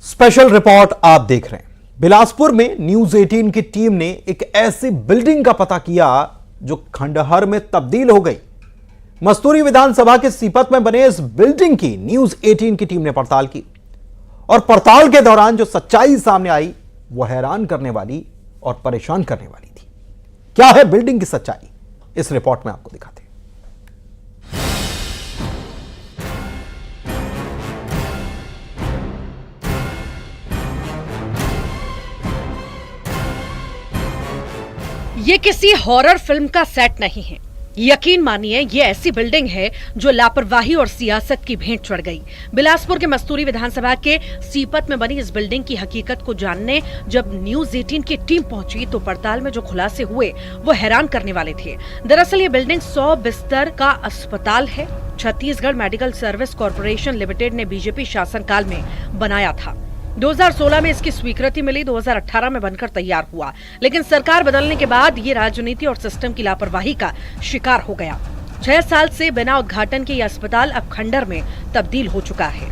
Special report आप देख रहे हैं। बिलासपुर में न्यूज 18 की टीम ने एक ऐसी बिल्डिंग का पता किया जो खंडहर में तब्दील हो गई। मस्तूरी विधानसभा के सीपत में बने इस बिल्डिंग की न्यूज 18 की टीम ने पड़ताल की और पड़ताल के दौरान जो सच्चाई सामने आई वो हैरान करने वाली और परेशान करने वाली थी। क्या है बिल्डिंग की सच्चाई, इस रिपोर्ट में आपको दिखाते हैं। ये किसी हॉरर फिल्म का सेट नहीं है। यकीन मानिए ये ऐसी बिल्डिंग है जो लापरवाही और सियासत की भेंट चढ़ गई। बिलासपुर के मस्तूरी विधानसभा के सीपत में बनी इस बिल्डिंग की हकीकत को जानने जब न्यूज 18 की टीम पहुंची तो पड़ताल में जो खुलासे हुए वो हैरान करने वाले थे। दरअसल ये बिल्डिंग 100 बिस्तर का अस्पताल है। Chhattisgarh medical service corporation limited ने बीजेपी शासनकाल में बनाया था। 2016 में इसकी स्वीकृति मिली, 2018 में बनकर तैयार हुआ, लेकिन सरकार बदलने के बाद ये राजनीति और सिस्टम की लापरवाही का शिकार हो गया। 6 साल से बिना उद्घाटन के ये अस्पताल अब खंडहर में तब्दील हो चुका है।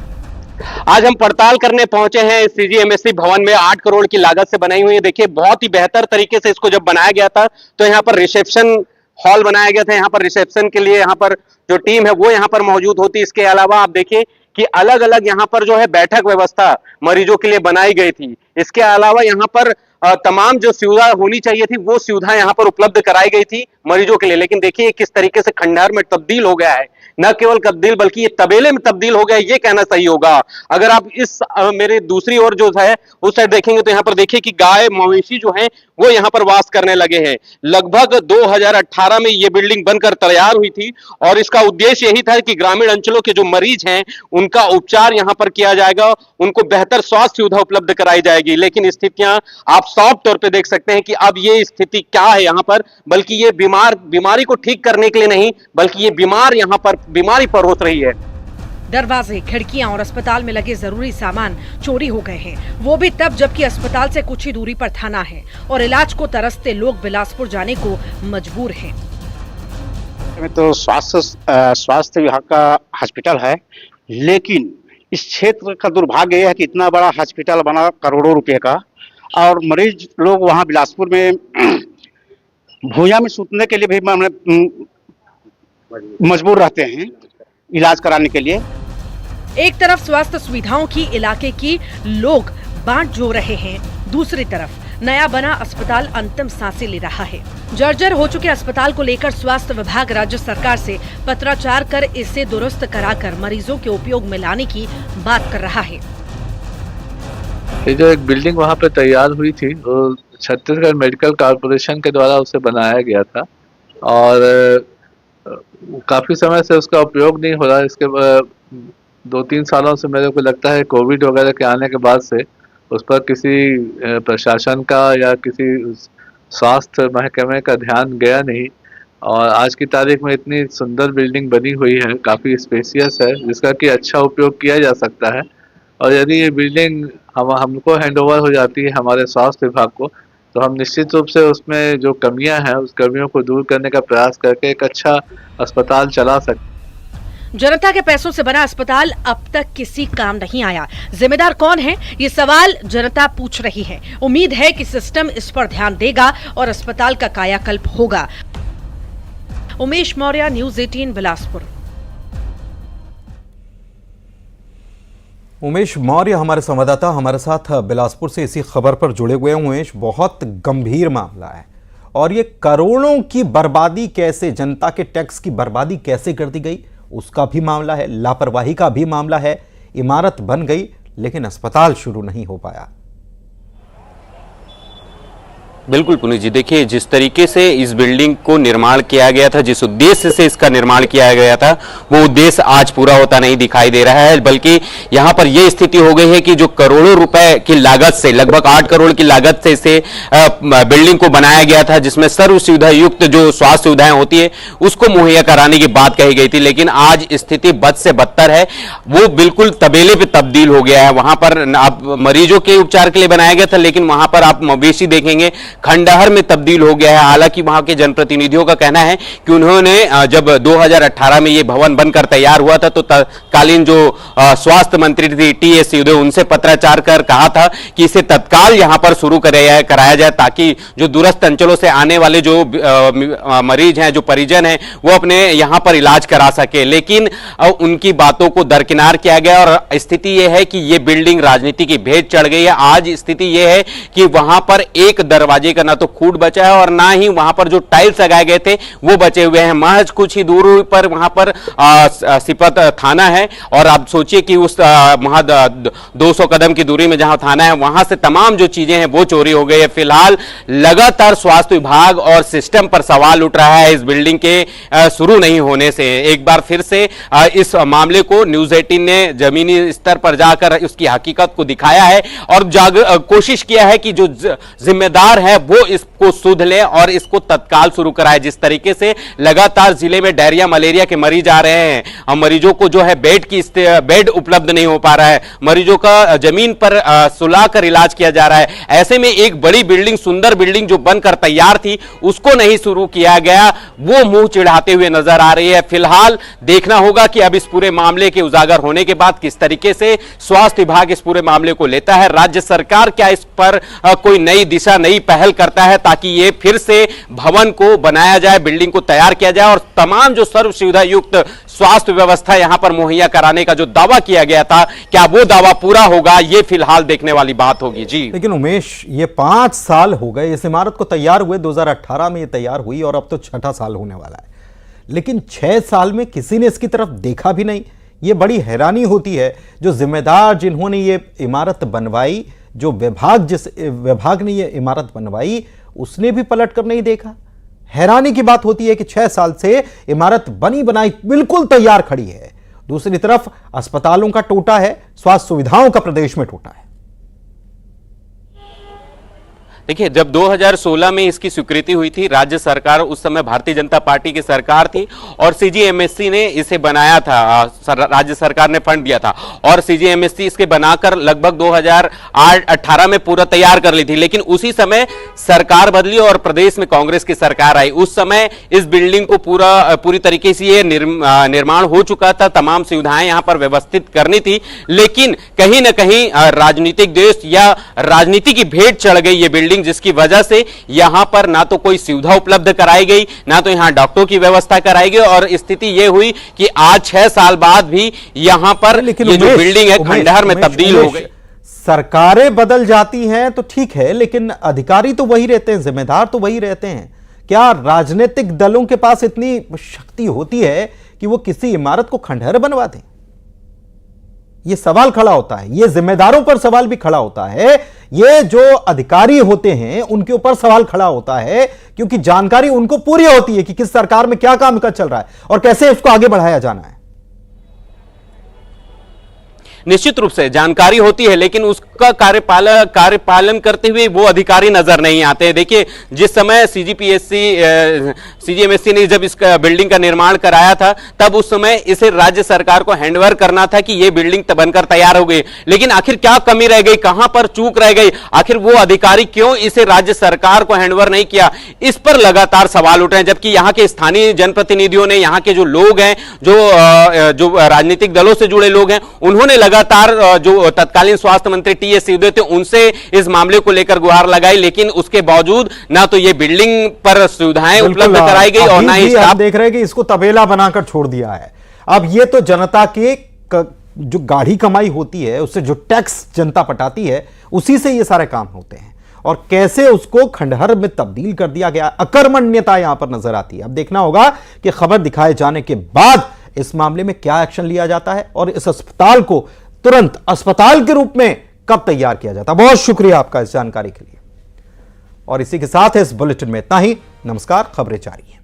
आज हम पड़ताल करने पहुंचे हैं इस सीजीएमएससी भवन में। 8 करोड़ की लागत से बनाई हुई है। देखिए बहुत ही बेहतर तरीके से इसको जब बनाया गया था तो यहाँ पर रिसेप्शन हॉल बनाया गया था। यहाँ पर रिसेप्शन के लिए यहाँ पर जो टीम है वो यहाँ पर मौजूद होती। इसके अलावा आप देखिए कि अलग अलग यहाँ पर जो है बैठक व्यवस्था मरीजों के लिए बनाई गई थी। इसके अलावा यहाँ पर तमाम जो सुविधा होनी चाहिए थी वो सुविधा यहाँ पर उपलब्ध कराई गई थी मरीजों के लिए। लेकिन देखिए किस तरीके से खंडहर में तब्दील हो गया है। न केवल तब्दील बल्कि ये तबेले में तब्दील हो गया, ये कहना सही होगा। अगर आप इस मेरे दूसरी ओर जो है उस साइड देखेंगे तो यहाँ पर देखिए कि गाय मवेशी जो है वो यहाँ पर वास करने लगे हैं। लगभग 2018 में ये बिल्डिंग बनकर तैयार हुई थी और इसका उद्देश्य यही था कि ग्रामीण अंचलों के जो मरीज हैं उनका उपचार यहाँ पर किया जाएगा, उनको बेहतर स्वास्थ्य सुविधा उपलब्ध कराई जाएगी। लेकिन स्थितियां आप साफ तौर पे देख सकते हैं कि अब ये स्थिति क्या है यहाँ पर, बल्कि ये बीमारी को ठीक करने के लिए नहीं बल्कि ये बीमार यहाँ पर बीमारी परोस रही है। दरवाजे, खिड़कियां और अस्पताल में लगे जरूरी सामान चोरी हो गए हैं, वो भी तब जबकि अस्पताल से कुछ ही दूरी पर थाना है और इलाज को तरसते लोग बिलासपुर जाने को मजबूर हैं। तो स्वास्थ्य विभाग का हॉस्पिटल है, लेकिन इस क्षेत्र का दुर्भाग्य यह है कि इतना बड़ा हॉस्पिटल बना करोड़ों रुपए का और मरीज लोग वहां बिलासपुर में भूया में सूतने के लिए भी मजबूर रहते हैं इलाज कराने के लिए। एक तरफ स्वास्थ्य सुविधाओं की इलाके की लोग बांट जो रहे हैं, दूसरी तरफ नया बना अस्पताल अंतिम सांसें ले रहा है। जर्जर हो चुके अस्पताल को लेकर स्वास्थ्य विभाग राज्य सरकार से पत्राचार कर इसे दुरुस्त कराकर मरीजों के उपयोग में लाने की बात कर रहा है। ये जो एक बिल्डिंग वहाँ पे तैयार हुई थी वो छत्तीसगढ़ मेडिकल कॉर्पोरेशन के द्वारा उसे बनाया गया था और काफी समय से उसका उपयोग नहीं हो रहा। इसके 2-3 सालों से मेरे को लगता है कोविड वगैरह के आने के बाद से उस पर किसी प्रशासन का या किसी स्वास्थ्य महकमे का ध्यान गया नहीं और आज की तारीख में इतनी सुंदर बिल्डिंग बनी हुई है, काफ़ी स्पेसियस है, जिसका कि अच्छा उपयोग किया जा सकता है। और यदि ये बिल्डिंग हमको हैंडओवर हो जाती है हमारे स्वास्थ्य विभाग को तो हम निश्चित रूप से उसमें जो कमियां हैं उस कमियों को दूर करने का प्रयास करके एक अच्छा अस्पताल चला सकते। जनता के पैसों से बना अस्पताल अब तक किसी काम नहीं आया। जिम्मेदार कौन है, ये सवाल जनता पूछ रही है। उम्मीद है कि सिस्टम इस पर ध्यान देगा और अस्पताल का कायाकल्प होगा। उमेश मौर्य, न्यूज 18 बिलासपुर। उमेश मौर्य हमारे संवाददाता हमारे साथ बिलासपुर से इसी खबर पर जुड़े हुए हैं। उमेश, बहुत गंभीर मामला है और ये करोड़ों की बर्बादी कैसे, जनता के टैक्स की बर्बादी कैसे कर दी गई उसका भी मामला है, लापरवाही का भी मामला है। इमारत बन गई लेकिन अस्पताल शुरू नहीं हो पाया। बिल्कुल पुनीत जी, देखिए जिस तरीके से इस बिल्डिंग को निर्माण किया गया था, जिस उद्देश्य से इसका निर्माण किया गया था वो उद्देश्य आज पूरा होता नहीं दिखाई दे रहा है। बल्कि यहाँ पर यह स्थिति हो गई है कि जो करोड़ों रुपए की लागत से, लगभग 8 करोड़ की लागत से इसे बिल्डिंग को बनाया गया था, जिसमें सर्व सुविधा युक्त जो स्वास्थ्य सुविधाएं होती है उसको मुहैया कराने की बात कही गई थी। लेकिन आज स्थिति बद से बदतर है, वो बिल्कुल तबेले पे तब्दील हो गया है। वहां पर आप मरीजों के उपचार के लिए बनाया गया था लेकिन वहां पर आप मवेशी देखेंगे, खंडहर में तब्दील हो गया है। हालांकि वहां के जनप्रतिनिधियों का कहना है कि उन्होंने जब 2018 में ये भवन बनकर तैयार हुआ था तो तत्कालीन जो स्वास्थ्य मंत्री थी टी.एस. सिंहदेव, उनसे पत्राचार कर कहा था कि इसे तत्काल यहां पर शुरू कराया जाए ताकि जो दूरस्थ अंचलों से आने वाले जो मरीज हैं, जो परिजन हैं, वो अपने यहां पर इलाज करा सके। लेकिन उनकी बातों को दरकिनार किया गया और स्थिति यह है कि यह बिल्डिंग राजनीति की भेंट चढ़ गई है। आज स्थिति यह है कि वहां पर एक दरवाजे का ना तो खूंट बचा है और ना ही वहां पर जो टाइल्स लगाए गए थे वो बचे हुए हैं। महज कुछ ही दूर पर वहां पर सीपत थाना है और आप सोचिए कि उस 200 कदम की दूरी में जहां थाना है वहां से तमाम जो चीजें हैं वो चोरी हो गई है। फिलहाल लगातार स्वास्थ्य विभाग और सिस्टम पर सवाल उठ रहा है इस बिल्डिंग के शुरू नहीं होने से। एक बार फिर से इस मामले को न्यूज़ 18 ने जमीनी स्तर पर जाकर उसकी हकीकत को दिखाया है और कोशिश किया है कि जो जिम्मेदार है वो इसको सुध ले और इसको तत्काल शुरू कराए। जिस तरीके से लगातार जिले में डायरिया मलेरिया के मरीज आ रहे हैं और मरीजों को जो है बेड उपलब्ध नहीं हो पा रहा है, मरीजों का जमीन पर सुलाकर इलाज किया जा रहा है, ऐसे में एक बड़ी बिल्डिंग, सुंदर बिल्डिंग जो बनकर तैयार थी उसको नहीं शुरू किया गया, वो मुंह चिढ़ाते हुए नजर आ रही है। फिलहाल देखना होगा कि अब इस पूरे मामले के उजागर होने के बाद किस तरीके से स्वास्थ्य विभाग इस पूरे मामले को लेता है। राज्य सरकार क्या इस पर कोई नई दिशा, नई पहल करता है ताकि ये फिर से भवन को बनाया जाए, बिल्डिंग को तैयार किया जाए और तमाम जो सर्व सुविधा युक्त स्वास्थ्य व्यवस्था यहां पर मुहैया कराने का जो दावा किया गया था, क्या वो दावा पूरा होगा, ये फिलहाल देखने वाली बात होगी। जी लेकिन उमेश, ये 5 साल हो गए इस इमारत को तैयार हुए, 2018 में ये तैयार हुई और अब तो 6ठा साल होने वाला है, लेकिन 6 साल में किसी ने इसकी तरफ देखा भी नहीं। ये बड़ी हैरानी होती है। जो जिम्मेदार जिन्होंने ये इमारत बनवाई, जो जिस विभाग ने ये इमारत बनवाई, उसने भी पलट कर नहीं देखा। हैरानी की बात होती है कि 6 साल से इमारत बनी बनाई बिल्कुल तैयार खड़ी है, दूसरी तरफ अस्पतालों का टोटा है, स्वास्थ्य सुविधाओं का प्रदेश में टोटा है। देखिए, जब 2016 में इसकी स्वीकृति हुई थी, राज्य सरकार उस समय भारतीय जनता पार्टी की सरकार थी और सीजीएमएससी ने इसे बनाया था, राज्य सरकार ने फंड दिया था और सीजीएमएससी इसके बनाकर लगभग 2018 में पूरा तैयार कर ली थी। लेकिन उसी समय सरकार बदली और प्रदेश में कांग्रेस की सरकार आई। उस समय इस बिल्डिंग को पूरी तरीके से ये निर्माण हो चुका था, तमाम सुविधाएं यहां पर व्यवस्थित करनी थी, लेकिन कहीं ना कहीं राजनीतिक द्वेष या राजनीति की भेंट चढ़ गई ये बिल्डिंग, जिसकी वजह से यहां पर ना तो कोई सुविधा उपलब्ध कराई गई, ना तो यहां डॉक्टरों की व्यवस्था कराई गई और स्थिति यह हुई कि आज 6 साल बाद भी यहां पर ये जो बिल्डिंग है खंडहर में तब्दील हो गई। सरकारें बदल जाती हैं तो ठीक है, लेकिन अधिकारी तो वही रहते हैं, जिम्मेदार तो वही रहते हैं। क्या राजनीतिक दलों के पास इतनी शक्ति होती है कि वो किसी इमारत को खंडहर बनवा दें? ये सवाल खड़ा होता है, ये जिम्मेदारों पर सवाल भी खड़ा होता है, ये जो अधिकारी होते हैं उनके ऊपर सवाल खड़ा होता है, क्योंकि जानकारी उनको पूरी होती है कि किस सरकार में क्या काम चल रहा है और कैसे इसको आगे बढ़ाया जाना है। निश्चित रूप से जानकारी होती है, लेकिन उसका कार्यपालन करते हुए वो अधिकारी नजर नहीं आते हैं। देखिए, जिस समय सीजीएमएससी ने जब इस बिल्डिंग का निर्माण कराया था, तब उस समय इसे राज्य सरकार को हैंडओवर करना था कि ये बिल्डिंग बनकर तैयार हो गई, लेकिन आखिर क्या कमी रह गई, कहां पर चूक रह गई, आखिर वो अधिकारी क्यों इसे राज्य सरकार को हैंडओवर नहीं किया, इस पर लगातार सवाल उठ रहे हैं। जबकि यहाँ के स्थानीय जनप्रतिनिधियों ने, यहाँ के जो लोग हैं, जो राजनीतिक दलों से जुड़े लोग हैं, उन्होंने लगातार जो तत्कालीन स्वास्थ्य मंत्री टी.एस. सिंहदेव थे उनसे इस मामले को लेकर गुहार लगाई, लेकिन उसके बावजूद ना तो ये बिल्डिंग पर सुविधाएं उपलब्ध कराई गई और ना ही आप देख रहे हैं कि इसको तबेला बनाकर छोड़ दिया है। अब ये तो जनता के जो गाढ़ी कमाई होती है, उससे जो टैक्स जनता पटाती है, उसी से ये सारे काम होते हैं और कैसे उसको खंडहर में तब्दील कर दिया गया, अकर्मण्यता यहां पर नजर आती है। अब देखना होगा कि खबर दिखाए जाने के बाद इस मामले में क्या एक्शन लिया जाता है और इस अस्पताल को तुरंत अस्पताल के रूप में कब तैयार किया जाता है। बहुत शुक्रिया आपका इस जानकारी के लिए और इसी के साथ इस बुलेटिन में इतना ही। नमस्कार, खबरें जारी हैं।